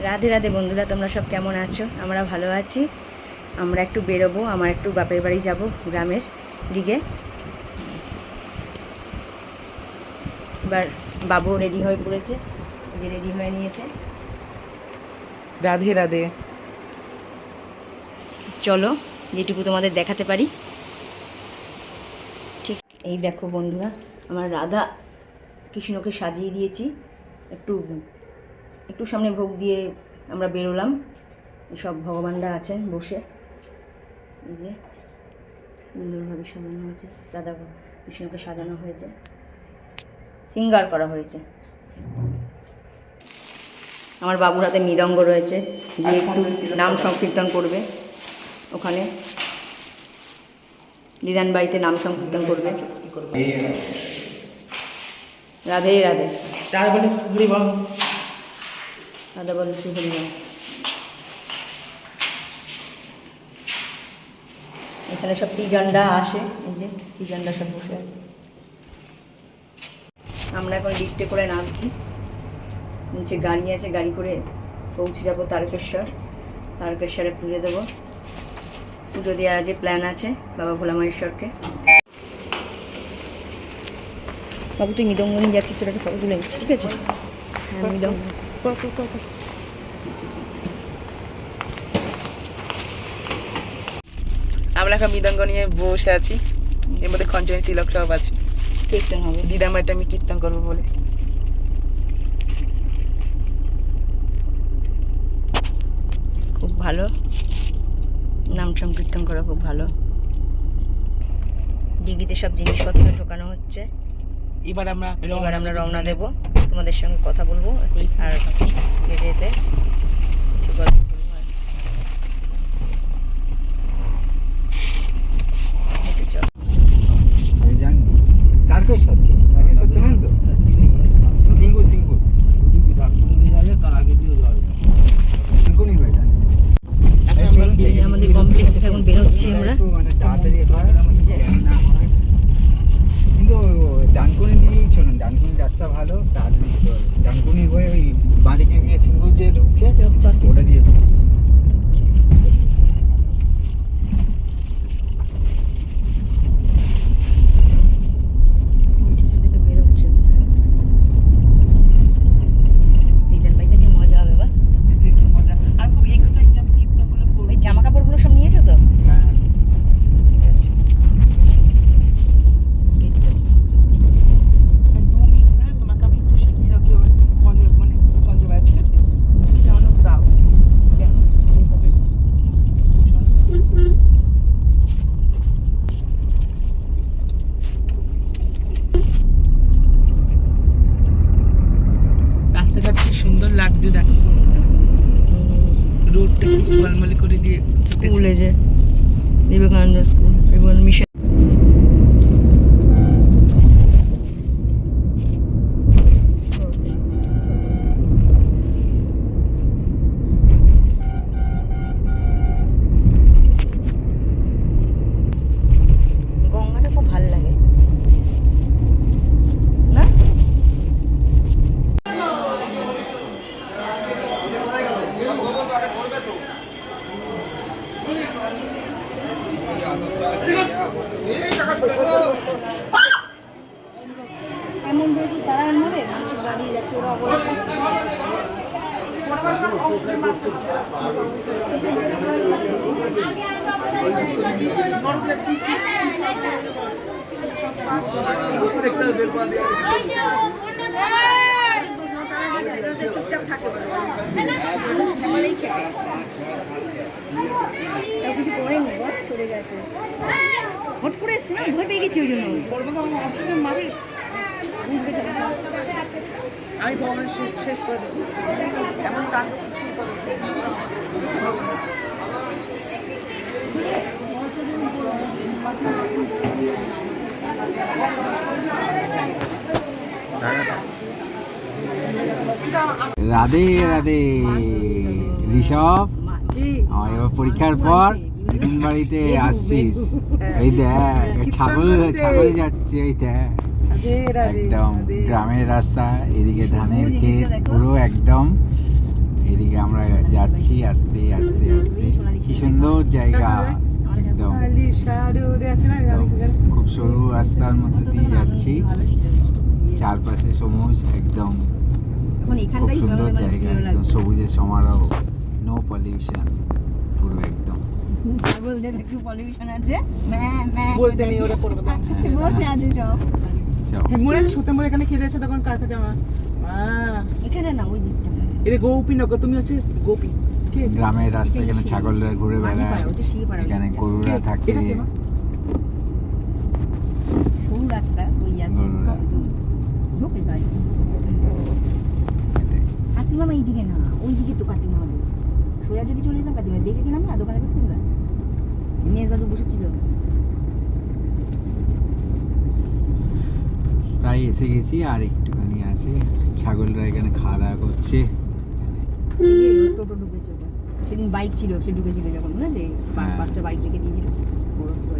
রাধে রাধে বন্ধুরা, তোমরা সব কেমন আছো? আমরা ভালো আছি। আমরা একটু বেরোবো, আমার একটু বাপের বাড়ি যাব গ্রামের দিকে। এবার বাবু রেডি হয়ে পড়েছে, যে রেডি হয়ে নিয়েছে। রাধে রাধে। চলো যেটুকু তোমাদের দেখাতে পারি। ঠিক এই দেখো বন্ধুরা, আমার রাধা কৃষ্ণকে সাজিয়ে দিয়েছি। একটু একটু সামনে ভোগ দিয়ে আমরা বেরোলাম। সব ভগবানরা আছেন বসে, এই যে সুন্দরভাবে সাজানো হয়েছে। রাধা কৃষ্ণকে সাজানো হয়েছে, সিঙ্গার করা হয়েছে। আমার বাবুর হাতে মৃদঙ্গ রয়েছে, যে একটু নাম সংকীর্তন করবে ওখানে। দিদান বাড়িতে নাম সংকীর্তন করবে। রাধে রাধে। রাধা বলে হরিবংশ। রাধা বলে শ্রী হরিবংশ। এখানে সব টিজান্ডা আসে, এই যে টিজান্ডা সব বসে আছে। আমরা এখন লিফটে করে নামছি, নিচে গাড়ি আছে, গাড়ি করে পৌঁছে যাব তারকেশ্বর। তারকেশ্বরে পুজো দেবো, পুজো দেওয়ার যে প্ল্যান আছে বাবা ভোলা মহেশ্বরকে। বাবু তুই মৃদঙ্গ নিয়ে যাচ্ছিস, তোর একটা ফটো তুলে নিচ্ছিস, ঠিক আছে? হ্যাঁ মৃদঙ্গ। আমরা এখন মৃদঙ্গ নিয়ে বসে আছি, এর মধ্যে খঞ্জনী তিলক সব আছে। কীর্তন হবে, দিদামাইটা আমি কীর্তন করবো বলে। খুব ভালো নাম সংকীর্তন করা, খুব ভালো। ডিগিতে সব জিনিসপত্র ঢোকানো হচ্ছে। এবার আমরা রওনা দেবো, তোমাদের সঙ্গে কথা বলবো আর যেতে যেতে কিছু গল্প করবো। তারকেশ্বর চেনেন তো? সিঙ্গু আমাদের কমপ্লেক্স থেকে এখন বেরোচ্ছি আমরা। কিন্তু ডানকুনি দিয়েই চলুন, ডানকুনি রাস্তা ভালো, তাড়াতাড়ি ডানকুনি হয়ে ওই বাঁদিকে গিয়ে সিঙ্গু যে ঢুকছে ওটা দিয়ে জামা কাপড়গুলো সব নিয়েছো তো? ঠিক আছে। তোমাকে আমি একটু শিখিয়ে রাখি, মানে খঞ্জবাই, ঠিক আছে? তুমি জানো দাও কেন এইভাবে রাস্তাঘাট কি সুন্দর লাগছে দেখো। রোডটা কি ঝলমলে করে দিয়ে স্কুলে যে বিবেকানন্দ স্কুল এবং মিশন। গঙ্গাটা খুব ভালো লাগে না? এমন যেহেতু তারা নেবে, মানুষের দাঁড়িয়ে যাচ্ছে, ওরা চুপচাপ থাকে, কিছু করেনি, চলে গেছে। হট করে এসছে না, ভয় পেয়ে গেছি, ওই জন্য আমি ভগবান শেষ করে দেবো এমন কাণ্ড কিছুই করবো। রাধে রাধে। ঋষভ, আমার এবার পরীক্ষার পর দিদিন বাড়িতে আসছিস, এই দেখ ছাগল যাচ্ছে, এই দেখ একদম গ্রামের রাস্তা, এদিকে ধানের ক্ষেত পুরো একদম, এদিকে আমরা যাচ্ছি আস্তে আস্তে আস্তে। কি সুন্দর জায়গা, একদম একদম খুব সরু রাস্তার মধ্যে দিয়ে যাচ্ছি, চারপাশে সবুজ, একদম এখন খুব এখানটাই সুন্দর আমার জায়গা, ভালো একদম লাগছে। সবুজের সমারোহ, নো পলিউশন, পুরো একদম। ছাগলদের একটু পলিউশন আছে, ম্যাঁ, ম্যাঁ বলতে নেই, ওরা করবে না। বসে আছে সব। সব। মনে আছে সত্যি মোড় এখানে খেতে এসে তখন কার কাছে আমার এখানে না, ওই দিকটা। এটা গোপীনগর, তুমি হচ্ছে গোপী কে? গ্রামের রাস্তা, এখানে ছাগলরা ঘুরে বেড়ায়, মাঝিপাড়া, ওটা শিলিপাড়া। এখানে গরুরা কে? থাকে। এটা কে মা? সরু রাস্তা, ওই আছে। গরুরা। ঢোকে গাড়ি। এটাই। কাকিমামা এইদিকে না, ওই দিকে তো কাকিমা হবে। সোজা যদি চলে যেতাম কাকিমা দেখে গেলাম না দোকানের কাছ থেকে। মেজ দাদু বসেছিল। প্রায় এসে গেছি, আর একটুখানি আছে। ছাগলরা এখানে খাওয়া দাওয়া করছে। এই যে টোটো ঢুকেছে ওটা। সেদিন বাইক ছিল, সে ঢুকেছিল যখন, না যে হ্যাঁ। 5টা বাইক রেখে দিয়েছিল। ওর